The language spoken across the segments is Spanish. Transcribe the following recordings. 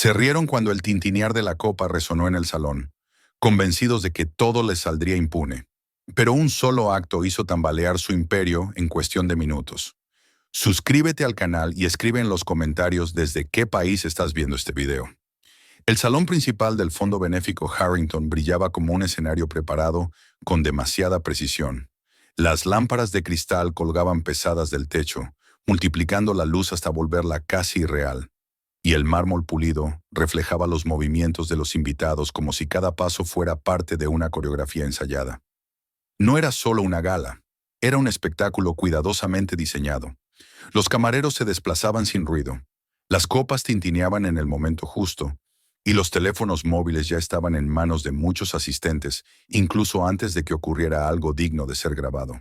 Se rieron cuando el tintinear de la copa resonó en el salón, convencidos de que todo les saldría impune. Pero un solo acto hizo tambalear su imperio en cuestión de minutos. Suscríbete al canal y escribe en los comentarios desde qué país estás viendo este video. El salón principal del Fondo Benéfico Harrington brillaba como un escenario preparado con demasiada precisión. Las lámparas de cristal colgaban pesadas del techo, multiplicando la luz hasta volverla casi irreal. Y el mármol pulido reflejaba los movimientos de los invitados como si cada paso fuera parte de una coreografía ensayada. No era solo una gala, era un espectáculo cuidadosamente diseñado. Los camareros se desplazaban sin ruido, las copas tintineaban en el momento justo, y los teléfonos móviles ya estaban en manos de muchos asistentes, incluso antes de que ocurriera algo digno de ser grabado.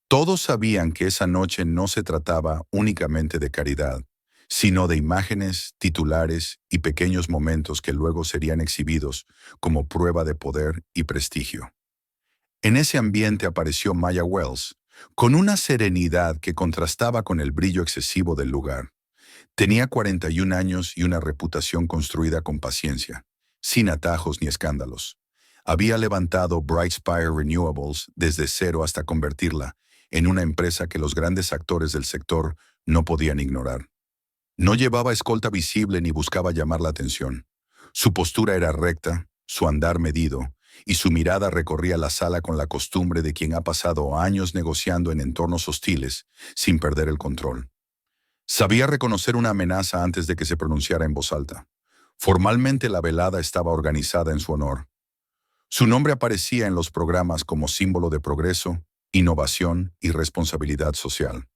Todos sabían que esa noche no se trataba únicamente de caridad, sino de imágenes, titulares y pequeños momentos que luego serían exhibidos como prueba de poder y prestigio. En ese ambiente apareció Maya Wells, con una serenidad que contrastaba con el brillo excesivo del lugar. Tenía 41 años y una reputación construida con paciencia, sin atajos ni escándalos. Había levantado Brightspire Renewables desde cero hasta convertirla en una empresa que los grandes actores del sector no podían ignorar. No llevaba escolta visible ni buscaba llamar la atención. Su postura era recta, su andar medido, y su mirada recorría la sala con la costumbre de quien ha pasado años negociando en entornos hostiles sin perder el control. Sabía reconocer una amenaza antes de que se pronunciara en voz alta. Formalmente la velada estaba organizada en su honor. Su nombre aparecía en los programas como símbolo de progreso, innovación y responsabilidad social.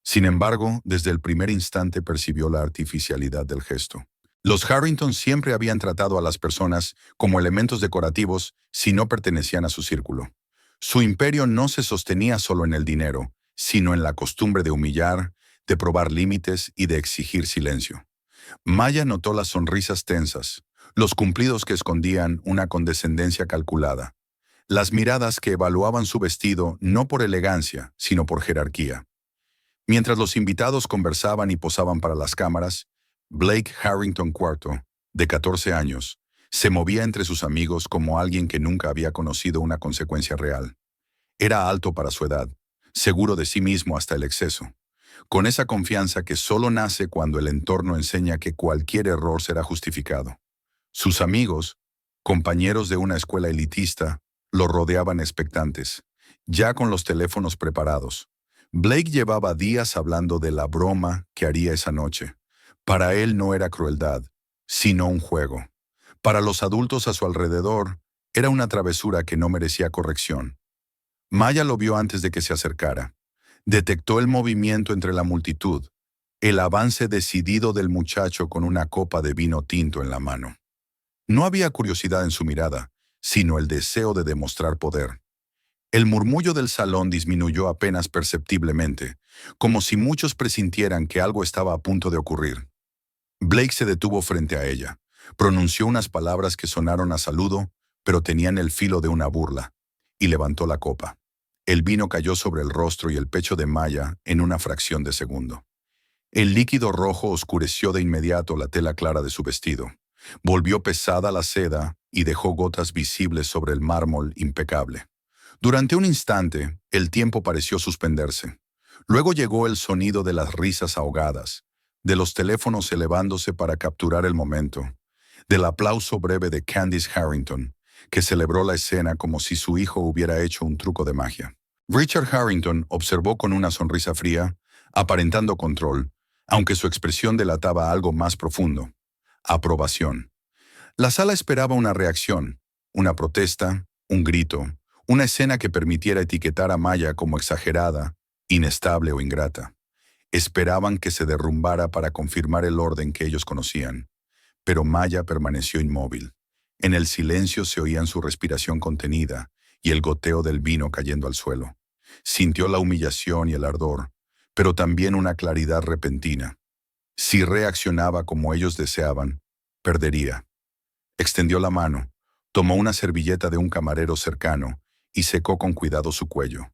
Sin embargo, desde el primer instante percibió la artificialidad del gesto. Los Harrington siempre habían tratado a las personas como elementos decorativos si no pertenecían a su círculo. Su imperio no se sostenía solo en el dinero, sino en la costumbre de humillar, de probar límites y de exigir silencio. Maya notó las sonrisas tensas, los cumplidos que escondían una condescendencia calculada, las miradas que evaluaban su vestido no por elegancia, sino por jerarquía. Mientras los invitados conversaban y posaban para las cámaras, Blake Harrington IV, de 14 años, se movía entre sus amigos como alguien que nunca había conocido una consecuencia real. Era alto para su edad, seguro de sí mismo hasta el exceso, con esa confianza que solo nace cuando el entorno enseña que cualquier error será justificado. Sus amigos, compañeros de una escuela elitista, lo rodeaban expectantes, ya con los teléfonos preparados. Blake llevaba días hablando de la broma que haría esa noche. Para él no era crueldad, sino un juego. Para los adultos a su alrededor, era una travesura que no merecía corrección. Maya lo vio antes de que se acercara. Detectó el movimiento entre la multitud, el avance decidido del muchacho con una copa de vino tinto en la mano. No había curiosidad en su mirada, sino el deseo de demostrar poder. El murmullo del salón disminuyó apenas perceptiblemente, como si muchos presintieran que algo estaba a punto de ocurrir. Blake se detuvo frente a ella, pronunció unas palabras que sonaron a saludo, pero tenían el filo de una burla, y levantó la copa. El vino cayó sobre el rostro y el pecho de Maya en una fracción de segundo. El líquido rojo oscureció de inmediato la tela clara de su vestido. Volvió pesada la seda y dejó gotas visibles sobre el mármol impecable. Durante un instante, el tiempo pareció suspenderse. Luego llegó el sonido de las risas ahogadas, de los teléfonos elevándose para capturar el momento, del aplauso breve de Candice Harrington, que celebró la escena como si su hijo hubiera hecho un truco de magia. Richard Harrington observó con una sonrisa fría, aparentando control, aunque su expresión delataba algo más profundo: aprobación. La sala esperaba una reacción, una protesta, un grito, una escena que permitiera etiquetar a Maya como exagerada, inestable o ingrata. Esperaban que se derrumbara para confirmar el orden que ellos conocían. Pero Maya permaneció inmóvil. En el silencio se oían su respiración contenida y el goteo del vino cayendo al suelo. Sintió la humillación y el ardor, pero también una claridad repentina. Si reaccionaba como ellos deseaban, perdería. Extendió la mano, tomó una servilleta de un camarero cercano y secó con cuidado su cuello.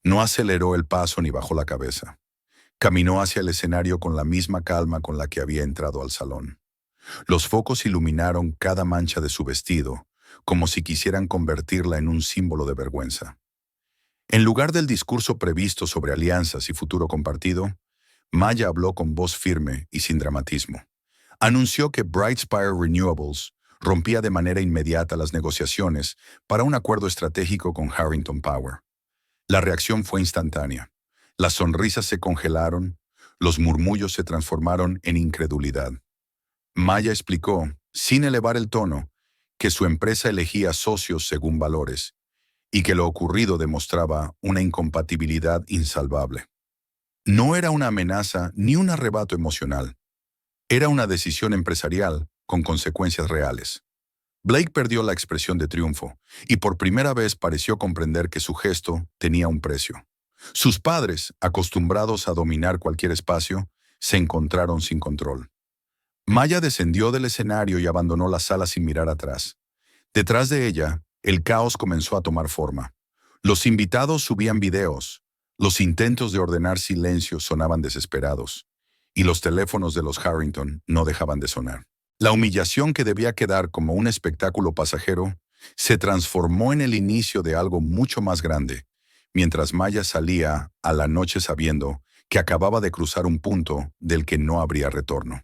No aceleró el paso ni bajó la cabeza. Caminó hacia el escenario con la misma calma con la que había entrado al salón. Los focos iluminaron cada mancha de su vestido, como si quisieran convertirla en un símbolo de vergüenza. En lugar del discurso previsto sobre alianzas y futuro compartido, Maya habló con voz firme y sin dramatismo. Anunció que Brightspire Renewables rompía de manera inmediata las negociaciones para un acuerdo estratégico con Harrington Power. La reacción fue instantánea. Las sonrisas se congelaron, los murmullos se transformaron en incredulidad. Maya explicó, sin elevar el tono, que su empresa elegía socios según valores y que lo ocurrido demostraba una incompatibilidad insalvable. No era una amenaza ni un arrebato emocional. Era una decisión empresarial con consecuencias reales. Blake perdió la expresión de triunfo y por primera vez pareció comprender que su gesto tenía un precio. Sus padres, acostumbrados a dominar cualquier espacio, se encontraron sin control. Maya descendió del escenario y abandonó la sala sin mirar atrás. Detrás de ella, el caos comenzó a tomar forma. Los invitados subían videos, los intentos de ordenar silencio sonaban desesperados, y los teléfonos de los Harrington no dejaban de sonar. La humillación que debía quedar como un espectáculo pasajero se transformó en el inicio de algo mucho más grande, mientras Maya salía a la noche sabiendo que acababa de cruzar un punto del que no habría retorno.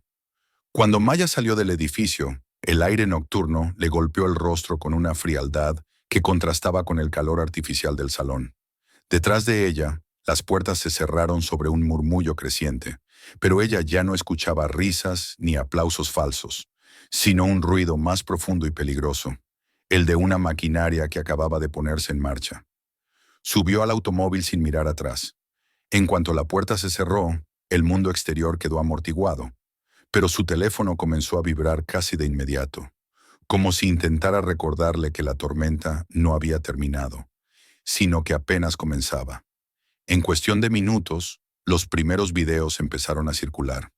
Cuando Maya salió del edificio, el aire nocturno le golpeó el rostro con una frialdad que contrastaba con el calor artificial del salón. Detrás de ella, las puertas se cerraron sobre un murmullo creciente, pero ella ya no escuchaba risas ni aplausos falsos, sino un ruido más profundo y peligroso, el de una maquinaria que acababa de ponerse en marcha. Subió al automóvil sin mirar atrás. En cuanto la puerta se cerró, el mundo exterior quedó amortiguado, pero su teléfono comenzó a vibrar casi de inmediato, como si intentara recordarle que la tormenta no había terminado, sino que apenas comenzaba. En cuestión de minutos, los primeros videos empezaron a circular.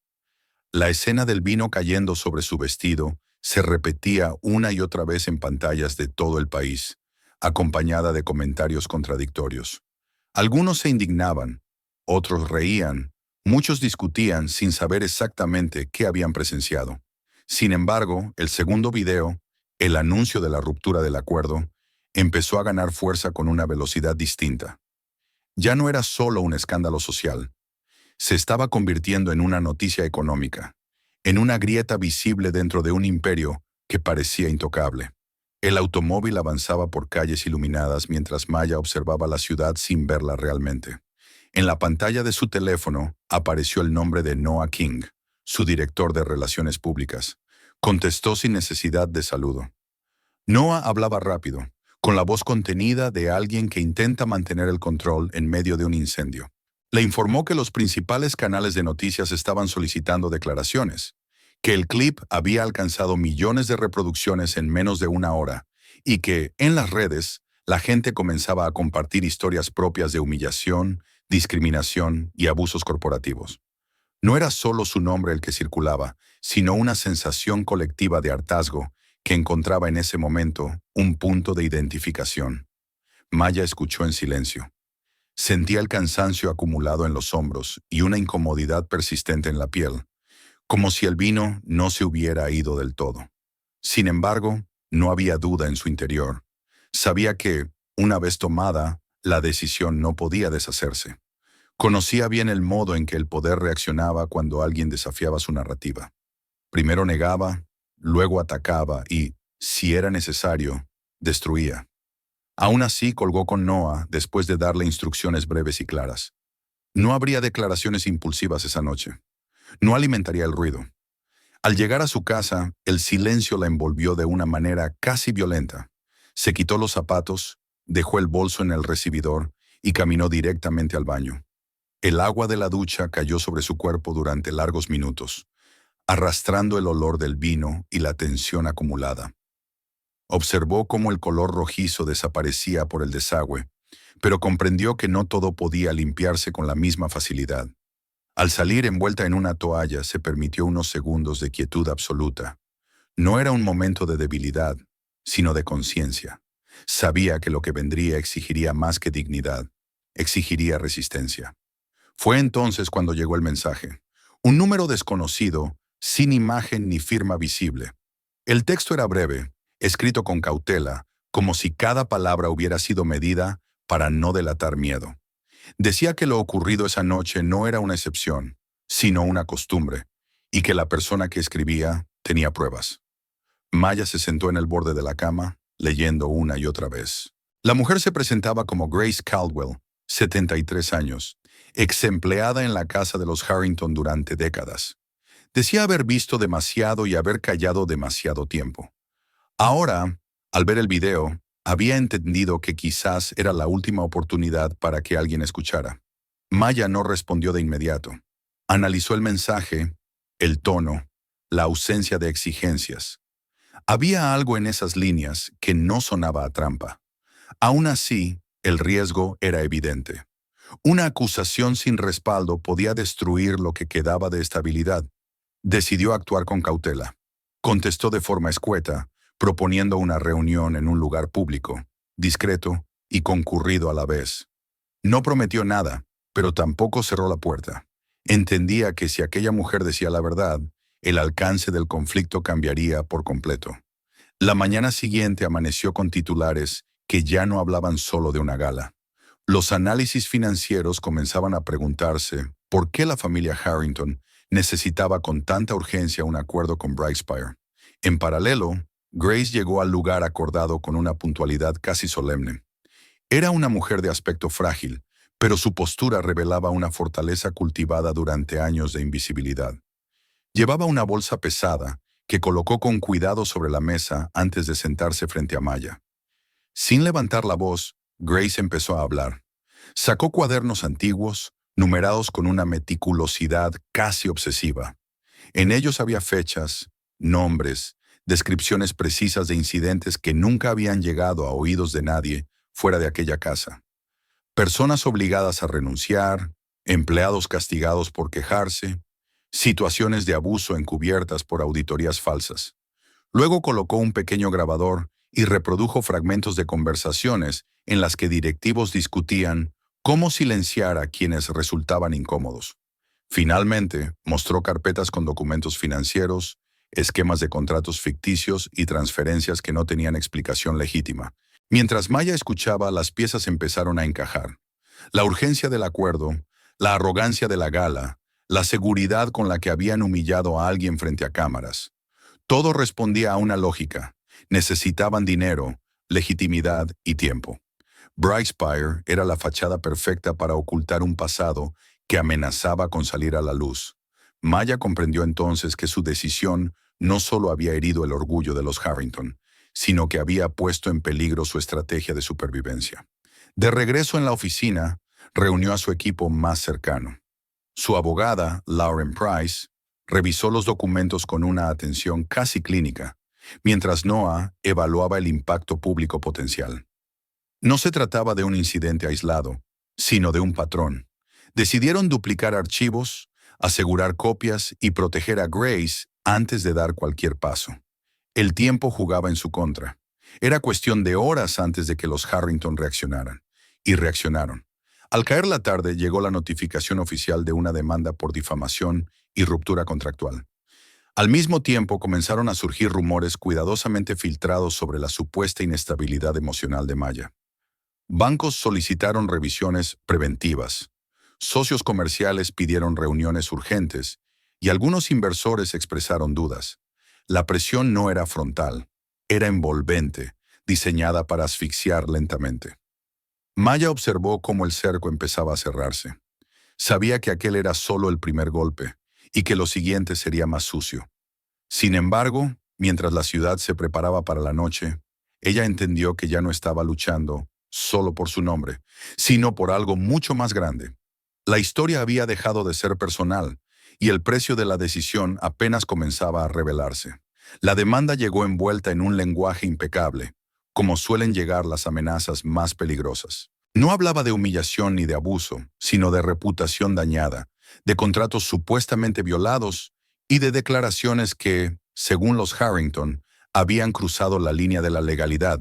La escena del vino cayendo sobre su vestido se repetía una y otra vez en pantallas de todo el país, acompañada de comentarios contradictorios. Algunos se indignaban, otros reían, muchos discutían sin saber exactamente qué habían presenciado. Sin embargo, el segundo video, el anuncio de la ruptura del acuerdo, empezó a ganar fuerza con una velocidad distinta. Ya no era solo un escándalo social. Se estaba convirtiendo en una noticia económica, en una grieta visible dentro de un imperio que parecía intocable. El automóvil avanzaba por calles iluminadas mientras Maya observaba la ciudad sin verla realmente. En la pantalla de su teléfono apareció el nombre de Noah King, su director de Relaciones Públicas. Contestó sin necesidad de saludo. Noah hablaba rápido, con la voz contenida de alguien que intenta mantener el control en medio de un incendio. Le informó que los principales canales de noticias estaban solicitando declaraciones, que el clip había alcanzado millones de reproducciones en menos de una hora y que, en las redes, la gente comenzaba a compartir historias propias de humillación, discriminación y abusos corporativos. No era solo su nombre el que circulaba, sino una sensación colectiva de hartazgo que encontraba en ese momento un punto de identificación. Maya escuchó en silencio. Sentía el cansancio acumulado en los hombros y una incomodidad persistente en la piel, como si el vino no se hubiera ido del todo. Sin embargo, no había duda en su interior. Sabía que, una vez tomada, la decisión no podía deshacerse. Conocía bien el modo en que el poder reaccionaba cuando alguien desafiaba su narrativa. Primero negaba, luego atacaba y, si era necesario, destruía. Aún así colgó con Noah después de darle instrucciones breves y claras. No habría declaraciones impulsivas esa noche. No alimentaría el ruido. Al llegar a su casa, el silencio la envolvió de una manera casi violenta. Se quitó los zapatos, dejó el bolso en el recibidor y caminó directamente al baño. El agua de la ducha cayó sobre su cuerpo durante largos minutos, arrastrando el olor del vino y la tensión acumulada. Observó cómo el color rojizo desaparecía por el desagüe, pero comprendió que no todo podía limpiarse con la misma facilidad. Al salir envuelta en una toalla, se permitió unos segundos de quietud absoluta. No era un momento de debilidad, sino de conciencia. Sabía que lo que vendría exigiría más que dignidad, exigiría resistencia. Fue entonces cuando llegó el mensaje. Un número desconocido sin imagen ni firma visible. El texto era breve, escrito con cautela, como si cada palabra hubiera sido medida para no delatar miedo. Decía que lo ocurrido esa noche no era una excepción, sino una costumbre, y que la persona que escribía tenía pruebas. Maya se sentó en el borde de la cama, leyendo una y otra vez. La mujer se presentaba como Grace Caldwell, 73 años, ex empleada en la casa de los Harrington durante décadas. Decía haber visto demasiado y haber callado demasiado tiempo. Ahora, al ver el video, había entendido que quizás era la última oportunidad para que alguien escuchara. Maya no respondió de inmediato. Analizó el mensaje, el tono, la ausencia de exigencias. Había algo en esas líneas que no sonaba a trampa. Aún así, el riesgo era evidente. Una acusación sin respaldo podía destruir lo que quedaba de estabilidad. Decidió actuar con cautela. Contestó de forma escueta, proponiendo una reunión en un lugar público, discreto y concurrido a la vez. No prometió nada, pero tampoco cerró la puerta. Entendía que si aquella mujer decía la verdad, el alcance del conflicto cambiaría por completo. La mañana siguiente amaneció con titulares que ya no hablaban solo de una gala. Los análisis financieros comenzaban a preguntarse por qué la familia Harrington necesitaba con tanta urgencia un acuerdo con Brightspire. En paralelo, Grace llegó al lugar acordado con una puntualidad casi solemne. Era una mujer de aspecto frágil, pero su postura revelaba una fortaleza cultivada durante años de invisibilidad. Llevaba una bolsa pesada que colocó con cuidado sobre la mesa antes de sentarse frente a Maya. Sin levantar la voz, Grace empezó a hablar. Sacó cuadernos antiguos, numerados con una meticulosidad casi obsesiva. En ellos había fechas, nombres, descripciones precisas de incidentes que nunca habían llegado a oídos de nadie fuera de aquella casa. Personas obligadas a renunciar, empleados castigados por quejarse, situaciones de abuso encubiertas por auditorías falsas. Luego colocó un pequeño grabador y reprodujo fragmentos de conversaciones en las que directivos discutían cómo silenciar a quienes resultaban incómodos. Finalmente, mostró carpetas con documentos financieros, esquemas de contratos ficticios y transferencias que no tenían explicación legítima. Mientras Maya escuchaba, las piezas empezaron a encajar. La urgencia del acuerdo, la arrogancia de la gala, la seguridad con la que habían humillado a alguien frente a cámaras. Todo respondía a una lógica. Necesitaban dinero, legitimidad y tiempo. Brightspire era la fachada perfecta para ocultar un pasado que amenazaba con salir a la luz. Maya comprendió entonces que su decisión no solo había herido el orgullo de los Harrington, sino que había puesto en peligro su estrategia de supervivencia. De regreso en la oficina, reunió a su equipo más cercano. Su abogada, Lauren Price, revisó los documentos con una atención casi clínica, mientras Noah evaluaba el impacto público potencial. No se trataba de un incidente aislado, sino de un patrón. Decidieron duplicar archivos, asegurar copias y proteger a Grace antes de dar cualquier paso. El tiempo jugaba en su contra. Era cuestión de horas antes de que los Harrington reaccionaran. Y reaccionaron. Al caer la tarde llegó la notificación oficial de una demanda por difamación y ruptura contractual. Al mismo tiempo comenzaron a surgir rumores cuidadosamente filtrados sobre la supuesta inestabilidad emocional de Maya. Bancos solicitaron revisiones preventivas. Socios comerciales pidieron reuniones urgentes y algunos inversores expresaron dudas. La presión no era frontal, era envolvente, diseñada para asfixiar lentamente. Maya observó cómo el cerco empezaba a cerrarse. Sabía que aquel era solo el primer golpe y que lo siguiente sería más sucio. Sin embargo, mientras la ciudad se preparaba para la noche, ella entendió que ya no estaba luchando solo por su nombre, sino por algo mucho más grande. La historia había dejado de ser personal y el precio de la decisión apenas comenzaba a revelarse. La demanda llegó envuelta en un lenguaje impecable, como suelen llegar las amenazas más peligrosas. No hablaba de humillación ni de abuso, sino de reputación dañada, de contratos supuestamente violados y de declaraciones que, según los Harrington, habían cruzado la línea de la legalidad.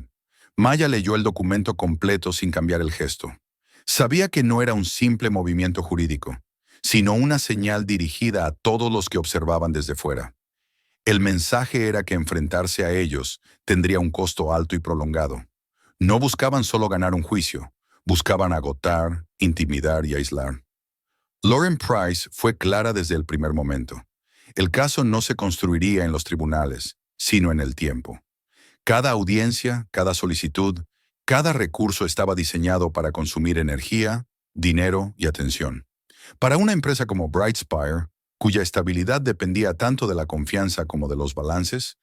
Maya leyó el documento completo sin cambiar el gesto. Sabía que no era un simple movimiento jurídico, sino una señal dirigida a todos los que observaban desde fuera. El mensaje era que enfrentarse a ellos tendría un costo alto y prolongado. No buscaban solo ganar un juicio, buscaban agotar, intimidar y aislar. Lauren Price fue clara desde el primer momento. El caso no se construiría en los tribunales, sino en el tiempo. Cada audiencia, cada solicitud, cada recurso estaba diseñado para consumir energía, dinero y atención. Para una empresa como Brightspire, cuya estabilidad dependía tanto de la confianza como de los balances,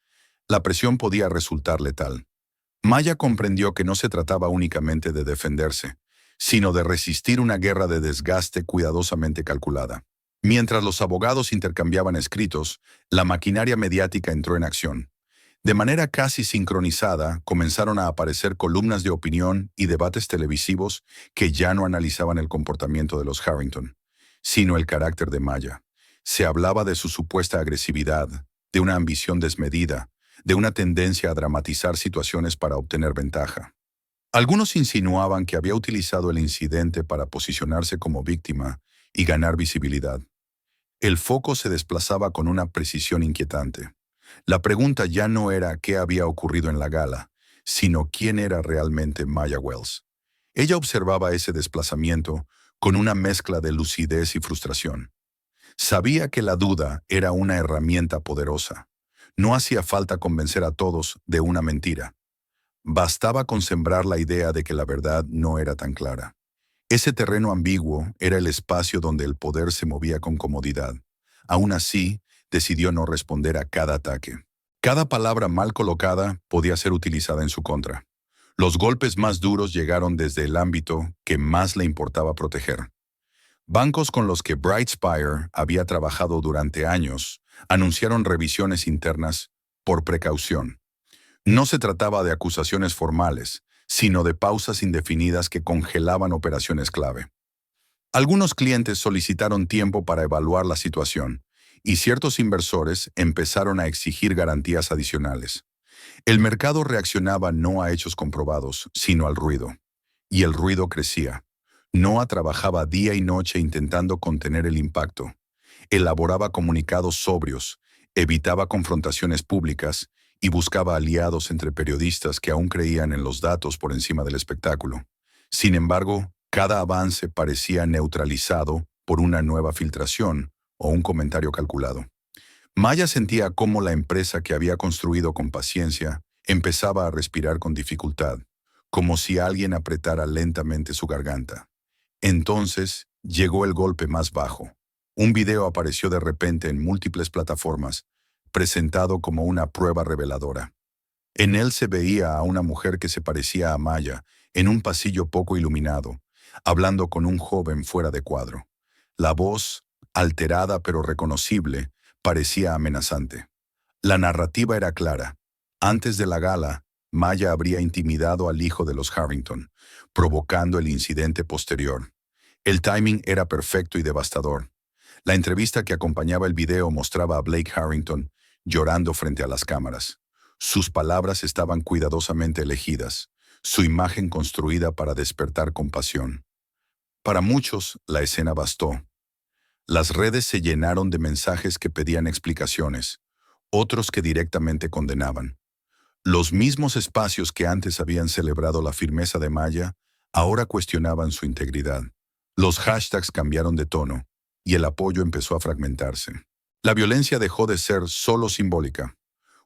la presión podía resultar letal. Maya comprendió que no se trataba únicamente de defenderse, sino de resistir una guerra de desgaste cuidadosamente calculada. Mientras los abogados intercambiaban escritos, la maquinaria mediática entró en acción. De manera casi sincronizada, comenzaron a aparecer columnas de opinión y debates televisivos que ya no analizaban el comportamiento de los Harrington, sino el carácter de Maya. Se hablaba de su supuesta agresividad, de una ambición desmedida, de una tendencia a dramatizar situaciones para obtener ventaja. Algunos insinuaban que había utilizado el incidente para posicionarse como víctima y ganar visibilidad. El foco se desplazaba con una precisión inquietante. La pregunta ya no era qué había ocurrido en la gala, sino quién era realmente Maya Wells. Ella observaba ese desplazamiento con una mezcla de lucidez y frustración. Sabía que la duda era una herramienta poderosa. No hacía falta convencer a todos de una mentira. Bastaba con sembrar la idea de que la verdad no era tan clara. Ese terreno ambiguo era el espacio donde el poder se movía con comodidad. Aún así, decidió no responder a cada ataque. Cada palabra mal colocada podía ser utilizada en su contra. Los golpes más duros llegaron desde el ámbito que más le importaba proteger. Bancos con los que Brightspire había trabajado durante años anunciaron revisiones internas por precaución. No se trataba de acusaciones formales, sino de pausas indefinidas que congelaban operaciones clave. Algunos clientes solicitaron tiempo para evaluar la situación, y ciertos inversores empezaron a exigir garantías adicionales. El mercado reaccionaba no a hechos comprobados, sino al ruido. Y el ruido crecía. Noah trabajaba día y noche intentando contener el impacto. Elaboraba comunicados sobrios, evitaba confrontaciones públicas y buscaba aliados entre periodistas que aún creían en los datos por encima del espectáculo. Sin embargo, cada avance parecía neutralizado por una nueva filtración o un comentario calculado. Maya sentía cómo la empresa que había construido con paciencia empezaba a respirar con dificultad, como si alguien apretara lentamente su garganta. Entonces llegó el golpe más bajo. Un video apareció de repente en múltiples plataformas, presentado como una prueba reveladora. En él se veía a una mujer que se parecía a Maya, en un pasillo poco iluminado, hablando con un joven fuera de cuadro. La voz, alterada pero reconocible, parecía amenazante. La narrativa era clara. Antes de la gala, Maya habría intimidado al hijo de los Harrington, provocando el incidente posterior. El timing era perfecto y devastador. La entrevista que acompañaba el video mostraba a Blake Harrington llorando frente a las cámaras. Sus palabras estaban cuidadosamente elegidas, su imagen construida para despertar compasión. Para muchos, la escena bastó. Las redes se llenaron de mensajes que pedían explicaciones, otros que directamente condenaban. Los mismos espacios que antes habían celebrado la firmeza de Maya, ahora cuestionaban su integridad. Los hashtags cambiaron de tono, y el apoyo empezó a fragmentarse. La violencia dejó de ser solo simbólica.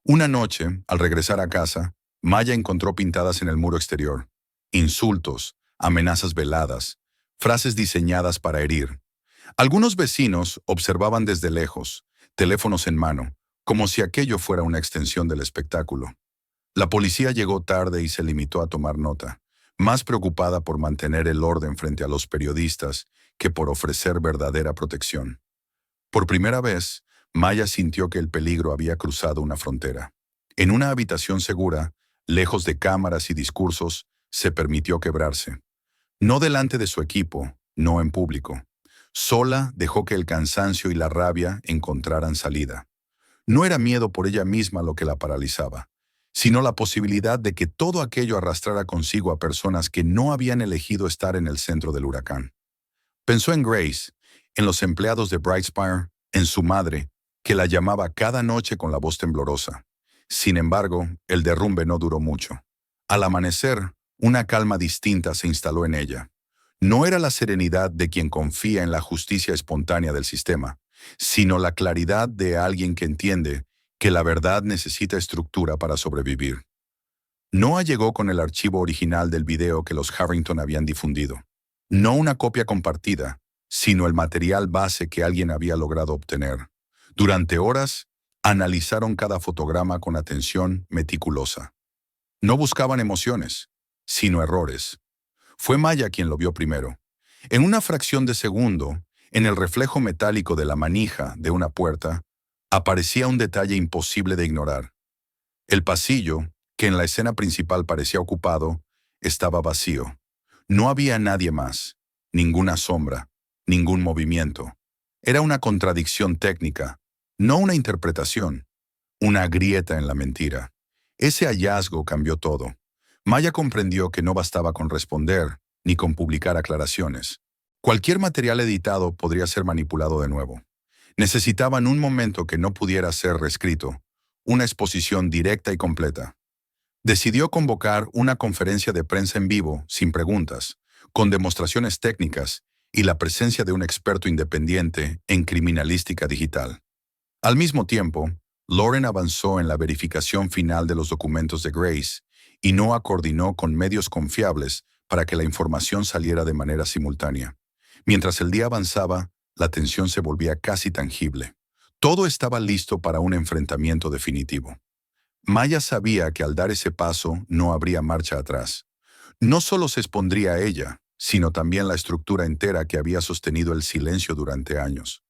Una noche, al regresar a casa, Maya encontró pintadas en el muro exterior insultos, amenazas veladas, frases diseñadas para herir. Algunos vecinos observaban desde lejos, teléfonos en mano, como si aquello fuera una extensión del espectáculo. La policía llegó tarde y se limitó a tomar nota, más preocupada por mantener el orden frente a los periodistas que por ofrecer verdadera protección. Por primera vez, Maya sintió que el peligro había cruzado una frontera. En una habitación segura, lejos de cámaras y discursos, se permitió quebrarse. No delante de su equipo, no en público. Sola dejó que el cansancio y la rabia encontraran salida. No era miedo por ella misma lo que la paralizaba, sino la posibilidad de que todo aquello arrastrara consigo a personas que no habían elegido estar en el centro del huracán. Pensó en Grace, en los empleados de Brightspire, en su madre, que la llamaba cada noche con la voz temblorosa. Sin embargo, el derrumbe no duró mucho. Al amanecer, una calma distinta se instaló en ella. No era la serenidad de quien confía en la justicia espontánea del sistema, sino la claridad de alguien que entiende que la verdad necesita estructura para sobrevivir. Noah llegó con el archivo original del video que los Harrington habían difundido. No una copia compartida, sino el material base que alguien había logrado obtener. Durante horas, analizaron cada fotograma con atención meticulosa. No buscaban emociones, sino errores. Fue Maya quien lo vio primero. En una fracción de segundo, en el reflejo metálico de la manija de una puerta, aparecía un detalle imposible de ignorar. El pasillo, que en la escena principal parecía ocupado, estaba vacío. No había nadie más, ninguna sombra, ningún movimiento. Era una contradicción técnica, no una interpretación, una grieta en la mentira. Ese hallazgo cambió todo. Maya comprendió que no bastaba con responder, ni con publicar aclaraciones. Cualquier material editado podría ser manipulado de nuevo. Necesitaban un momento que no pudiera ser reescrito, una exposición directa y completa. Decidió convocar una conferencia de prensa en vivo, sin preguntas, con demostraciones técnicas y la presencia de un experto independiente en criminalística digital. Al mismo tiempo, Lauren avanzó en la verificación final de los documentos de Grace y Noah coordinó con medios confiables para que la información saliera de manera simultánea. Mientras el día avanzaba, la tensión se volvía casi tangible. Todo estaba listo para un enfrentamiento definitivo. Maya sabía que al dar ese paso no habría marcha atrás. No solo se expondría a ella, sino también la estructura entera que había sostenido el silencio durante años.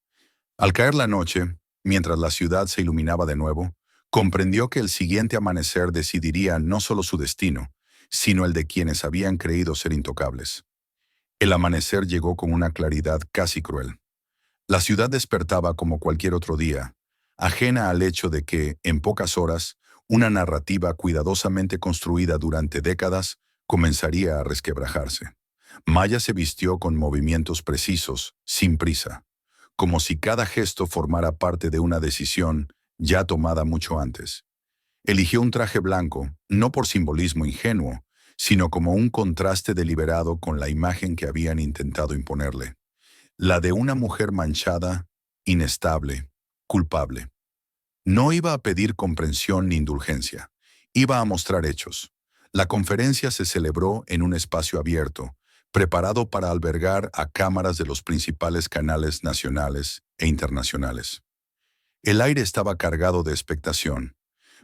Al caer la noche, mientras la ciudad se iluminaba de nuevo, comprendió que el siguiente amanecer decidiría no solo su destino, sino el de quienes habían creído ser intocables. El amanecer llegó con una claridad casi cruel. La ciudad despertaba como cualquier otro día, ajena al hecho de que, en pocas horas, una narrativa cuidadosamente construida durante décadas comenzaría a resquebrajarse. Maya se vistió con movimientos precisos, sin prisa, como si cada gesto formara parte de una decisión ya tomada mucho antes. Eligió un traje blanco, no por simbolismo ingenuo, sino como un contraste deliberado con la imagen que habían intentado imponerle. La de una mujer manchada, inestable, culpable. No iba a pedir comprensión ni indulgencia, iba a mostrar hechos. La conferencia se celebró en un espacio abierto, preparado para albergar a cámaras de los principales canales nacionales e internacionales. El aire estaba cargado de expectación.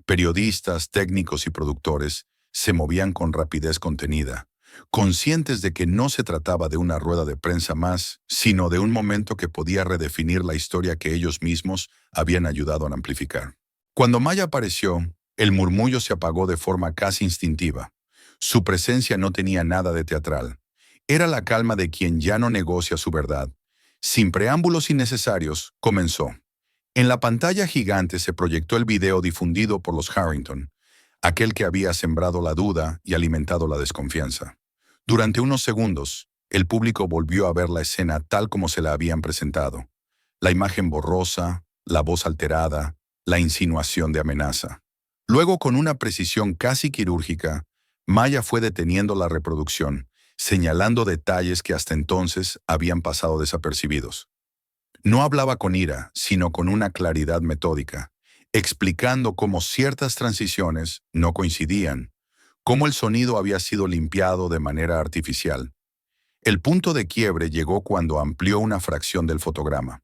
Periodistas, técnicos y productores se movían con rapidez contenida, conscientes de que no se trataba de una rueda de prensa más, sino de un momento que podía redefinir la historia que ellos mismos habían ayudado a amplificar. Cuando Maya apareció, el murmullo se apagó de forma casi instintiva. Su presencia no tenía nada de teatral. Era la calma de quien ya no negocia su verdad. Sin preámbulos innecesarios, comenzó. En la pantalla gigante se proyectó el video difundido por los Harrington, aquel que había sembrado la duda y alimentado la desconfianza. Durante unos segundos, el público volvió a ver la escena tal como se la habían presentado. La imagen borrosa, la voz alterada, la insinuación de amenaza. Luego, con una precisión casi quirúrgica, Maya fue deteniendo la reproducción, señalando detalles que hasta entonces habían pasado desapercibidos. No hablaba con ira, sino con una claridad metódica, explicando cómo ciertas transiciones no coincidían, cómo el sonido había sido limpiado de manera artificial. El punto de quiebre llegó cuando amplió una fracción del fotograma.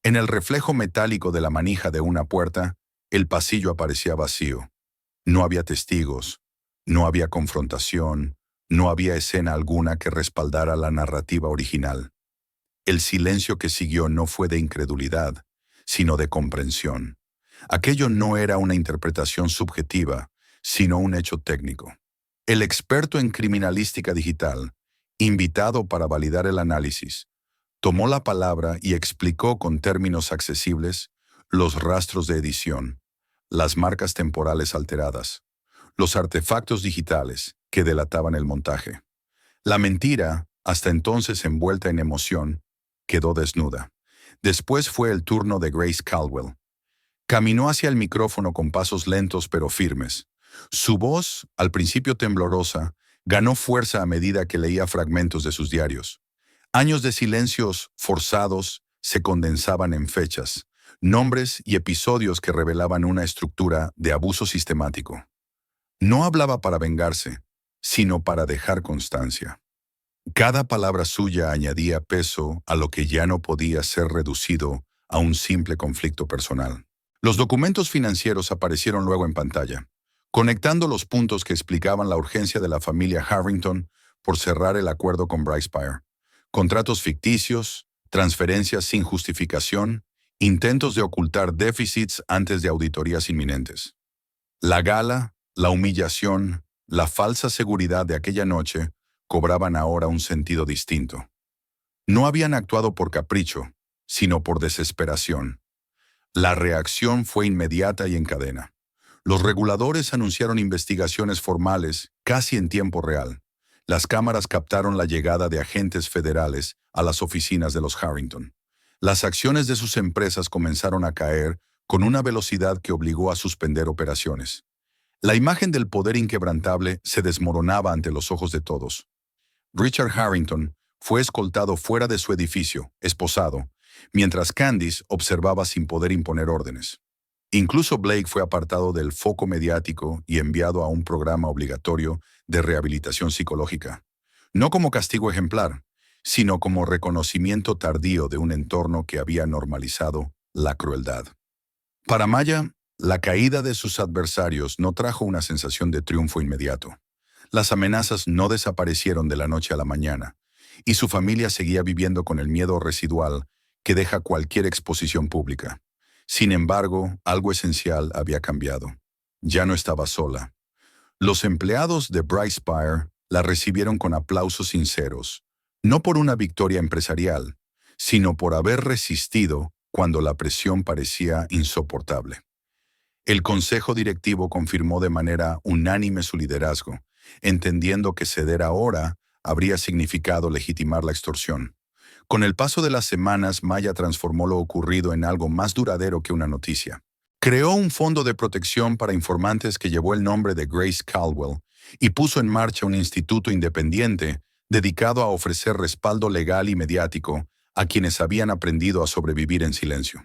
En el reflejo metálico de la manija de una puerta, el pasillo aparecía vacío. No había testigos, no había confrontación, no había escena alguna que respaldara la narrativa original. El silencio que siguió no fue de incredulidad, sino de comprensión. Aquello no era una interpretación subjetiva, sino un hecho técnico. El experto en criminalística digital, invitado para validar el análisis, tomó la palabra y explicó con términos accesibles los rastros de edición, las marcas temporales alteradas, los artefactos digitales que delataban el montaje. La mentira, hasta entonces envuelta en emoción, quedó desnuda. Después fue el turno de Grace Caldwell. Caminó hacia el micrófono con pasos lentos pero firmes. Su voz, al principio temblorosa, ganó fuerza a medida que leía fragmentos de sus diarios. Años de silencios forzados se condensaban en fechas, nombres y episodios que revelaban una estructura de abuso sistemático. No hablaba para vengarse, sino para dejar constancia. Cada palabra suya añadía peso a lo que ya no podía ser reducido a un simple conflicto personal. Los documentos financieros aparecieron luego en pantalla, conectando los puntos que explicaban la urgencia de la familia Harrington por cerrar el acuerdo con BrightSpire. Contratos ficticios, transferencias sin justificación, intentos de ocultar déficits antes de auditorías inminentes. La gala, la humillación, la falsa seguridad de aquella noche cobraban ahora un sentido distinto. No habían actuado por capricho, sino por desesperación. La reacción fue inmediata y en cadena. Los reguladores anunciaron investigaciones formales casi en tiempo real. Las cámaras captaron la llegada de agentes federales a las oficinas de los Harrington. Las acciones de sus empresas comenzaron a caer con una velocidad que obligó a suspender operaciones. La imagen del poder inquebrantable se desmoronaba ante los ojos de todos. Richard Harrington fue escoltado fuera de su edificio, esposado, mientras Candice observaba sin poder imponer órdenes. Incluso Blake fue apartado del foco mediático y enviado a un programa obligatorio de rehabilitación psicológica, no como castigo ejemplar, sino como reconocimiento tardío de un entorno que había normalizado la crueldad. Para Maya, la caída de sus adversarios no trajo una sensación de triunfo inmediato. Las amenazas no desaparecieron de la noche a la mañana, y su familia seguía viviendo con el miedo residual que deja cualquier exposición pública. Sin embargo, algo esencial había cambiado. Ya no estaba sola. Los empleados de BrightSpire la recibieron con aplausos sinceros, no por una victoria empresarial, sino por haber resistido cuando la presión parecía insoportable. El consejo directivo confirmó de manera unánime su liderazgo, entendiendo que ceder ahora habría significado legitimar la extorsión. Con el paso de las semanas, Maya transformó lo ocurrido en algo más duradero que una noticia. Creó un fondo de protección para informantes que llevó el nombre de Grace Caldwell y puso en marcha un instituto independiente dedicado a ofrecer respaldo legal y mediático a quienes habían aprendido a sobrevivir en silencio.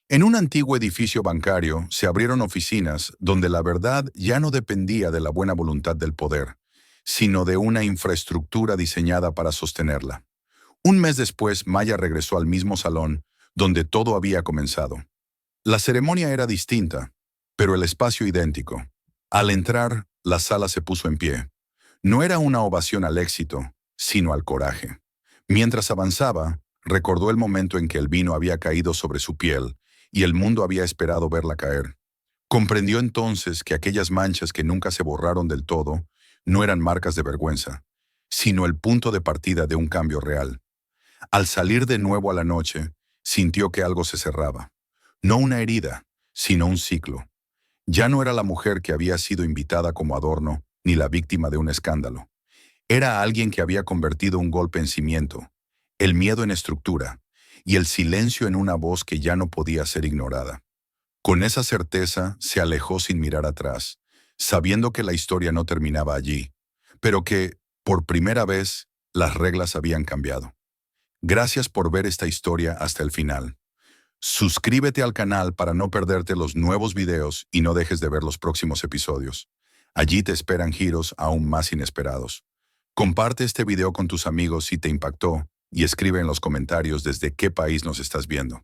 En un antiguo edificio bancario se abrieron oficinas donde la verdad ya no dependía de la buena voluntad del poder, sino de una infraestructura diseñada para sostenerla. Un mes después, Maya regresó al mismo salón donde todo había comenzado. La ceremonia era distinta, pero el espacio idéntico. Al entrar, la sala se puso en pie. No era una ovación al éxito, sino al coraje. Mientras avanzaba, recordó el momento en que el vino había caído sobre su piel y el mundo había esperado verla caer. Comprendió entonces que aquellas manchas que nunca se borraron del todo no eran marcas de vergüenza, sino el punto de partida de un cambio real. Al salir de nuevo a la noche, sintió que algo se cerraba. No una herida, sino un ciclo. Ya no era la mujer que había sido invitada como adorno, ni la víctima de un escándalo. Era alguien que había convertido un golpe en cimiento, el miedo en estructura, y el silencio en una voz que ya no podía ser ignorada. Con esa certeza se alejó sin mirar atrás, sabiendo que la historia no terminaba allí, pero que, por primera vez, las reglas habían cambiado. Gracias por ver esta historia hasta el final. Suscríbete al canal para no perderte los nuevos videos y no dejes de ver los próximos episodios. Allí te esperan giros aún más inesperados. Comparte este video con tus amigos si te impactó y escribe en los comentarios desde qué país nos estás viendo.